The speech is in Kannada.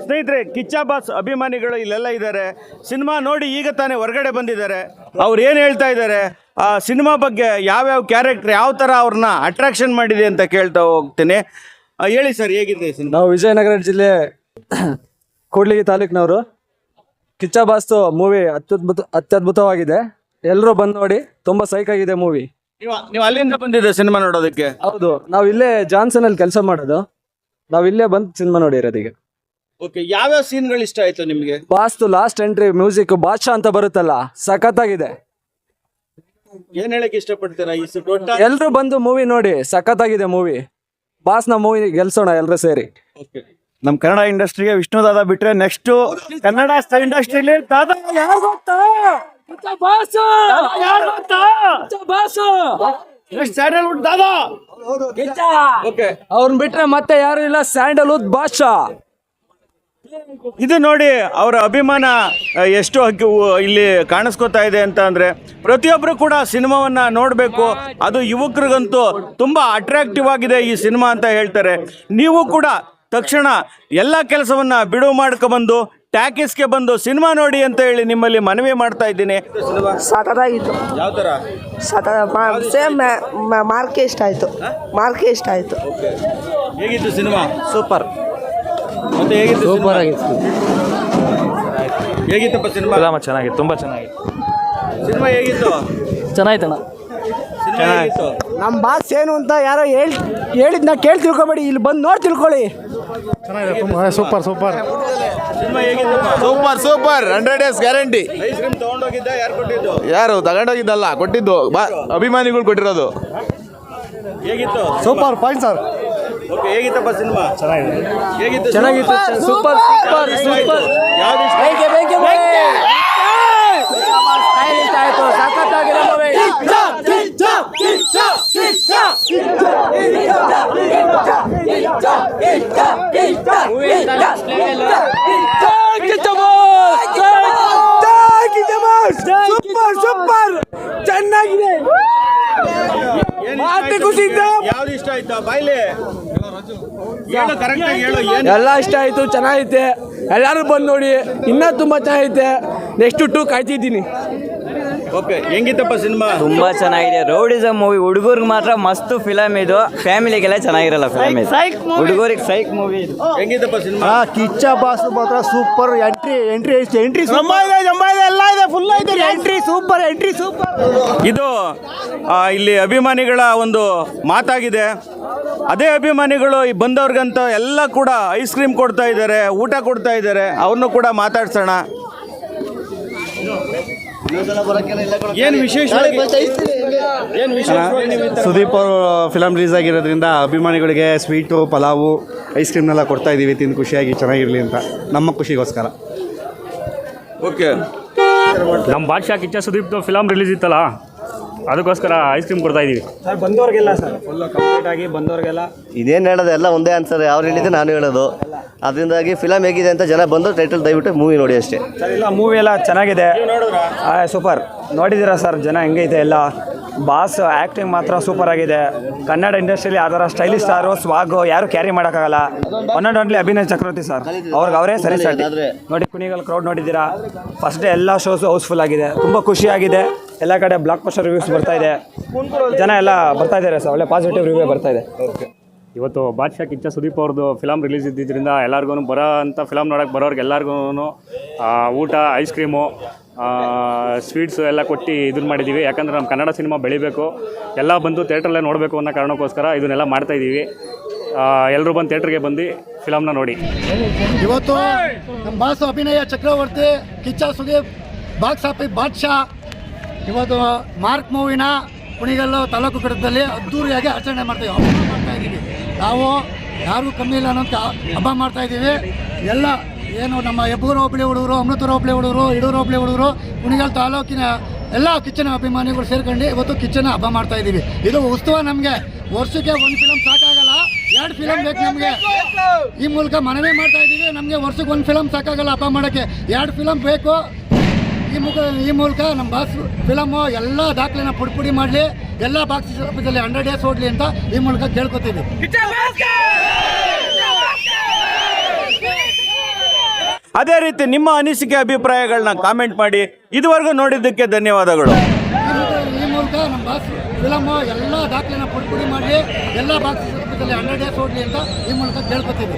ಸ್ನೇಹಿತರೆ, ಕಿಚ್ಚ ಬಾಸ್ ಅಭಿಮಾನಿಗಳು ಇಲ್ಲೆಲ್ಲ ಇದ್ದಾರೆ. ಸಿನಿಮಾ ನೋಡಿ ಈಗ ತಾನೇ ಹೊರಗಡೆ ಬಂದಿದ್ದಾರೆ. ಅವ್ರು ಏನು ಹೇಳ್ತಾ ಇದ್ದಾರೆ, ಆ ಸಿನಿಮಾ ಬಗ್ಗೆ ಯಾವ್ಯಾವ ಕ್ಯಾರೆಕ್ಟರ್ ಯಾವ ಥರ ಅವ್ರನ್ನ ಅಟ್ರಾಕ್ಷನ್ ಮಾಡಿದೆ ಅಂತ ಕೇಳ್ತಾ ಹೋಗ್ತೀನಿ. ಹೇಳಿ ಸರ್, ಹೇಗಿದೆ ಸಿನಿಮಾ? ನಾವು ವಿಜಯನಗರ ಜಿಲ್ಲೆ ಕೂಡ್ಲಿಗಿ ತಾಲೂಕಿನವರು. ಕಿಚ್ಚ ಬಾಸ್ತು ಮೂವಿ ಅತ್ಯದ್ಭುತವಾಗಿದೆ. ಎಲ್ಲರೂ ಬಂದು ನೋಡಿ, ತುಂಬ ಸೈಕಾಗಿದೆ ಮೂವಿ. ನೀವು ಅಲ್ಲಿಂದ ಬಂದಿದ್ದೆ ಸಿನಿಮಾ ನೋಡೋದಕ್ಕೆ? ಹೌದು, ನಾವು ಇಲ್ಲೇ ಜಾನ್ಸನ್ ಅಲ್ಲಿ ಕೆಲಸ ಮಾಡೋದು. ನಾವು ಇಲ್ಲೇ ಬಂದು ಸಿನಿಮಾ ನೋಡಿರೋದು ಈಗ. ಓಕೆ, ಯಾವ್ಯಾವ ಸೀನ್ಗಳು ಇಷ್ಟ ಆಯ್ತು ನಿಮಗೆ? ಬಾಸ್ತು ಲಾಸ್ಟ್ ಎಂಟ್ರಿ ಮ್ಯೂಸಿಕ್ ಬಾದ್ಶಾ ಅಂತ ಬರುತ್ತಲ್ಲ, ಸಖತ್ತಾಗಿದೆ. ಏನ್ ಹೇಳಕ್ ಇಷ್ಟಪಡ್ತೀರಾ? ಎಲ್ರು ಬಂದು ಮೂವಿ ನೋಡಿ, ಸಖತ್ತಾಗಿದೆ ಮೂವಿ. ಬಾಸ್ನ ಮೂವಿ ಗೆಲ್ಸೋಣ ಎಲ್ರು ಸೇರಿ. ನಮ್ ಕನ್ನಡ ಇಂಡಸ್ಟ್ರಿಗೆ ವಿಷ್ಣು ದಾದಾ ಬಿಟ್ರೆ ನೆಕ್ಸ್ಟ್ ಕನ್ನಡ ಇಂಡಸ್ಟ್ರಿಲಿ ದಾದಾ ಯಾರು ಗೊತ್ತಾ? ಸ್ಯಾಂಡಲ್ವುಡ್ ದಾದಾ. ಅವ್ರನ್ನ ಬಿಟ್ರೆ ಮತ್ತೆ ಯಾರು ಇಲ್ಲ, ಸ್ಯಾಂಡಲ್ವುಡ್ ಬಾದ್ಶಾ. ಇದು ನೋಡಿ ಅವರ ಅಭಿಮಾನ ಎಷ್ಟು ಇಲ್ಲಿ ಕಾಣಿಸ್ಕೊತಾ ಇದೆ ಅಂತ ಅಂದ್ರೆ, ಪ್ರತಿಯೊಬ್ಬರು ಕೂಡ ಸಿನಿಮಾವನ್ನ ನೋಡಬೇಕು. ಅದು ಯುವಕರಿಗಂತೂ ತುಂಬಾ ಅಟ್ರಾಕ್ಟಿವ್ ಆಗಿದೆ ಈ ಸಿನಿಮಾ ಅಂತ ಹೇಳ್ತಾರೆ. ನೀವು ಕೂಡ ತಕ್ಷಣ ಎಲ್ಲ ಕೆಲಸವನ್ನ ಬಿಡುವು ಮಾಡ್ಕೊಬಂದು ಟ್ಯಾಕಿಸ್ಗೆ ಬಂದು ಸಿನಿಮಾ ನೋಡಿ ಅಂತ ಹೇಳಿ ನಿಮ್ಮಲ್ಲಿ ಮನವಿ ಮಾಡ್ತಾ ಇದ್ದೀನಿ. ಸಖತ್ತಾಗಿತ್ತು. ಯಾವ ತರ? ಸೇಮ್ ಮಾರ್ಕೆ ಇಷ್ಟ ಆಯ್ತು. ಹೇಗಿತ್ತು ಸಿನಿಮಾ? ಸೂಪರ್. ಮತ್ತೆ ಹೇಗಿತ್ತು? ಸೂಪರ್ ಆಗಿತ್ತು. ಹೇಗಿತ್ತಪ್ಪ ಸಿನಿಮಾ? ಚೆನ್ನಾಗಿತ್ತು, ತುಂಬಾ ಚೆನ್ನಾಗಿತ್ತು. ಸಿನಿಮಾ ಹೇಗಿತ್ತು? ಚೆನ್ನಾಯ್ತಣ್ಣ. ನಮ್ಮ ಬಾಸ್ ಏನು ಅಂತ ಯಾರೋ ಹೇಳಿದ್ನ ಕೇಳಿ ತಿಳ್ಕೊಬೇಡಿ, ಇಲ್ಲಿ ಬಂದು ನೋಡಿ ತಿಳ್ಕೊಳ್ಳಿ. ಸೂಪರ್ ಸಿನಿಮಾ ಹೇಗಿತ್ತು? Super 100 days guarantee. Ice cream ತಗೊಂಡೋಗಿದ್ದ? ಯಾರು ಕೊಟ್ಟಿದ್ದು? ಯಾರು ತಗೊಂಡೋಗಿದ್ದಲ್ಲ, ಕೊಟ್ಟಿದ್ದು ಅಭಿಮಾನಿಗಳು ಕೊಟ್ಟಿರೋದು. ಹೇಗಿತ್ತು? Super fine sir. ಓಕೆ, ಹೇಗಿತ್ತಪ್ಪ ಸಿನಿಮಾ? ಹೇಗಿತ್ತು? ಸೂಪರ್. ಯಾವ್ದು ಇಷ್ಟ? ಸೂಪರ್ ಚೆನ್ನಾಗಿದೆ. ಯಾವ್ದು ಇಷ್ಟ ಆಯ್ತಾ? ಬಾಯ್ಲಿ ಹೇಳು, ಕರೆಕ್ಟ್ ಆಗಿ ಹೇಳು. ಎಲ್ಲ ಇಷ್ಟ ಆಯ್ತು, ಚೆನ್ನಾಗೈತೆ. ಎಲ್ಲರೂ ಬಂದು ನೋಡಿ, ಇನ್ನೂ ತುಂಬಾ ಚೆನ್ನಾಗೈತೆ. ನೆಕ್ಸ್ಟ್ 2 ಕಾಯ್ತಿದ್ದೀನಿ. ಓಕೆ, ಹೆಂಗಿತ್ತಪ್ಪ ಸಿನಿಮಾ? ತುಂಬಾ ಚೆನ್ನಾಗಿದೆ. ರೌಡಿಸಮ್ ಮೂವಿ, ಹುಡುಗರಿಗೆ ಮಾತ್ರ ಮಸ್ತ್ ಫಿಲಮ್ ಇದು. ಫ್ಯಾಮಿಲಿಗೆಲ್ಲ ಚೆನ್ನಾಗಿರಲ್ಲ ಫಿಲಮ್ ಇದು. ಹುಡುಗರಿಗೆ ಸೈಕ್ ಮೂವಿ ಇದು. ಹೆಂಗಿತ್ತಪ್ಪ ಸಿನಿಮಾ? ಕಿಚ್ಚ ಬಾಸ್ ಮಾತ್ರ ಸೂಪರ್. ಎಂಟ್ರಿ ಎಲ್ಲ ಇದೆ, ಫುಲ್ ಐತೆ. Entry super. ಇದು ಇಲ್ಲಿ ಅಭಿಮಾನಿಗಳ ಒಂದು ಮಾತಾಗಿದೆ. ಅದೇ ಅಭಿಮಾನಿಗಳು ಈ ಬಂದವ್ರಿಗಂತ ಎಲ್ಲ ಕೂಡ ಐಸ್ ಕ್ರೀಮ್ ಕೊಡ್ತಾ ಇದ್ದಾರೆ, ಊಟ ಕೊಡ್ತಾ ಇದ್ದಾರೆ. ಅವ್ರನ್ನೂ ಕೂಡ ಮಾತಾಡ್ಸೋಣ. ಏನು ವಿಶೇಷ? ಸುದೀಪ್ ಅವರು ಫಿಲಮ್ ರಿಲೀಸ್ ಆಗಿರೋದ್ರಿಂದ ಅಭಿಮಾನಿಗಳಿಗೆ ಸ್ವೀಟು, ಪಲಾವು, ಐಸ್ ಕ್ರೀಮ್ನೆಲ್ಲ ಕೊಡ್ತಾ ಇದ್ದೀವಿ, ತಿಂದು ಖುಷಿಯಾಗಿ ಚೆನ್ನಾಗಿರಲಿ ಅಂತ ನಮ್ಮ ಖುಷಿಗೋಸ್ಕರ. ಓಕೆ, ನಮ್ಮ ಬಾದ್ಶಾ ಕಿಚ್ಚ ಸುದೀಪ್ದು ಫಿಲಮ್ ರಿಲೀಸ್ ಇತ್ತಲ್ಲ, ಅದಕ್ಕೋಸ್ಕರ ಐಸ್ ಕ್ರೀಮ್ ಕೊಡ್ತಾ ಇದ್ದೀವಿ. ಬಂದವ್ರಿಗೆಲ್ಲ ಸರ್, ಫುಲ್ ಕಂಪ್ಲೀಟ್ ಆಗಿ ಬಂದವ್ರಿಗೆಲ್ಲ. ಇದೇನು ಹೇಳೋದು, ಎಲ್ಲ ಒಂದೇ ಆನ್ಸರ್. ಅವ್ರು ಹೇಳಿದ್ದು ನಾನು ಹೇಳೋದು. ಅದರಿಂದಾಗಿ ಫಿಲಮ್ ಹೇಗಿದೆ ಅಂತ ಜನ ಬಂದು ಟೈಟಲ್ ದಯವಿಟ್ಟು ಮೂವಿ ನೋಡಿ ಅಷ್ಟೇ. ಸರ್, ಇಲ್ಲ ಮೂವಿ ಎಲ್ಲ ಚೆನ್ನಾಗಿದೆ, ಸೂಪರ್. ನೋಡಿದ್ದೀರಾ ಸರ್ ಜನ ಹೆಂಗೈತೆ ಎಲ್ಲ. ಬಾಸ್ ಆ್ಯಕ್ಟಿಂಗ್ ಮಾತ್ರ ಸೂಪರ್ ಆಗಿದೆ. ಕನ್ನಡ ಇಂಡಸ್ಟ್ರಿಯಲ್ಲಿ ಆ ಥರ ಸ್ಟೈಲಿಶ್ ಸ್ಟಾರು, ಸ್ವಾಗು ಯಾರು ಕ್ಯಾರಿ ಮಾಡೋಕ್ಕಾಗಲ್ಲ. One and only Abhinay Chakravarthy sir, ಅವರೇ ಸರಿ ಸಾಟಿ. ನೋಡಿ, ಕುಣಿಗಲ್ ಕ್ರೌಡ್ ನೋಡಿದ್ದೀರಾ. ಫಸ್ಟ್ ಡೇ ಎಲ್ಲ ಶೋಸು ಹೌಸ್ಫುಲ್ ಆಗಿದೆ, ತುಂಬ ಖುಷಿಯಾಗಿದೆ. ಎಲ್ಲ ಕಡೆ ಬ್ಲಾಕ್ ಬಸ್ಟರ್ ರಿವ್ಯೂಸ್ ಬರ್ತಾ ಇದೆ, ಜನ ಎಲ್ಲ ಬರ್ತಾ ಇದ್ದಾರೆ ಸರ್, ಒಳ್ಳೆ ಪಾಸಿಟಿವ್ ರಿವ್ಯೂ ಬರ್ತಾ ಇದೆ. ಇವತ್ತು ಬಾದ್ಶಾ ಕಿಚ್ಚ ಸುದೀಪ್ ಅವ್ರದ್ದು ಫಿಲಮ್ ರಿಲೀಸ್ ಇದ್ದಿದ್ದರಿಂದ ಎಲ್ಲರಿಗೂ ಫಿಲಮ್ ನೋಡೋಕ್ಕೆ ಬರೋರಿಗೆ ಎಲ್ಲರಿಗೂ ಊಟ, ಐಸ್ ಕ್ರೀಮು, ಸ್ವೀಟ್ಸು ಎಲ್ಲ ಕೊಟ್ಟು ಇದನ್ನು ಮಾಡಿದ್ದೀವಿ. ಯಾಕಂದರೆ ನಮ್ಮ ಕನ್ನಡ ಸಿನಿಮಾ ಬೆಳಿಬೇಕು, ಎಲ್ಲ ಬಂದು ಥಿಯೇಟ್ರಲ್ಲೇ ನೋಡಬೇಕು ಅನ್ನೋ ಕಾರಣಕ್ಕೋಸ್ಕರ ಇದನ್ನೆಲ್ಲ ಮಾಡ್ತಾಯಿದ್ದೀವಿ. ಎಲ್ಲರೂ ಬಂದು ಥಿಯೇಟ್ರಿಗೆ ಬಂದು ಫಿಲಮ್ನ ನೋಡಿ. ಇವತ್ತು ನಮ್ಮ ಬಾಸು ಅಭಿನಯ ಚಕ್ರವರ್ತಿ, ಕಿಚ್ಚ ಸುದೀಪ್, ಬಾಕ್ಸ್ ಆಫೀಸ್ ಬಾದ್ಶಾ ಇವತ್ತು ಮಾರ್ಕ್ ಮೂವಿನ ಕುಣಿಗಲ್ಲು ತಾಲೂಕು ಕಡದಲ್ಲಿ ಅದ್ದೂರಿಯಾಗಿ ಆಚರಣೆ ಮಾಡ್ತಾ ಇದ್ದೀವಿ. ನಾವು ಯಾರಿಗೂ ಕಮ್ಮಿ ಇಲ್ಲ ಅನ್ನೋಂಥ ಹಬ್ಬ ಮಾಡ್ತಾಯಿದ್ದೀವಿ. ಎಲ್ಲ ಏನು ನಮ್ಮ ಹೆಬ್ಬೂರು ಹೋಬಳಿ ಹುಡುಗರು, ಅಮೃತೂರು ಹೋಬಳಿ ಹುಡುಗರು, ಇಡೂರು ಹೋಬಳಿ ಹುಡುಗರು, ಕುಣಿಗಲ್ ತಾಲೂಕಿನ ಎಲ್ಲ ಕಿಚ್ಚನ ಅಭಿಮಾನಿಗಳು ಸೇರ್ಕೊಂಡು ಇವತ್ತು ಕಿಚ್ಚನ ಹಬ್ಬ ಮಾಡ್ತಾಯಿದ್ದೀವಿ. ಇದು ಉತ್ಸವ. ನಮಗೆ ವರ್ಷಕ್ಕೆ 1 ಫಿಲಮ್ ಸಾಕಾಗಲ್ಲ, 2 ಫಿಲಮ್ ಬೇಕು ನಮಗೆ. ಈ ಮೂಲಕ ಮನವಿ ಮಾಡ್ತಾಯಿದ್ದೀವಿ. ನಮಗೆ ವರ್ಷಕ್ಕೆ 1 ಫಿಲಮ್ ಸಾಕಾಗಲ್ಲ ಹಬ್ಬ ಮಾಡೋಕ್ಕೆ, 2 ಫಿಲಮ್ ಬೇಕು. ಈ ಮೂಲಕ ನಮ್ಮ ಬಾಸ್ ಫಿಲಮು ಎಲ್ಲ ದಾಖಲೆನ ಪುಡಿ ಮಾಡಲಿ, ಎಲ್ಲ ಬಾಕ್ಸ್ ಆಫೀಸಲ್ಲಿ 100 ಡೇಸ್ ಓಡಲಿ ಅಂತ ಈ ಮೂಲಕ ಕೇಳ್ಕೊತೀವಿ. ಅದೇ ರೀತಿ ನಿಮ್ಮ ಅನಿಸಿಕೆ ಅಭಿಪ್ರಾಯಗಳನ್ನ ಕಾಮೆಂಟ್ ಮಾಡಿ. ಇದುವರೆಗೂ ನೋಡಿದ್ದಕ್ಕೆ ಧನ್ಯವಾದಗಳು. ಈ ಮೂಲಕ ನಮ್ಮ ಬಾಸ್ ಫಿಲಮು ಎಲ್ಲ ದಾಖಲೆನ ಪುಡಿ ಮಾಡಿ ಎಲ್ಲ ಬಾಕ್ಸ್ ಆಫೀಸಲ್ಲಿ 100 ಡೇಸ್ ಓಡಲಿ ಅಂತ ಈ ಮೂಲಕ ಕೇಳ್ಕೊತೀವಿ.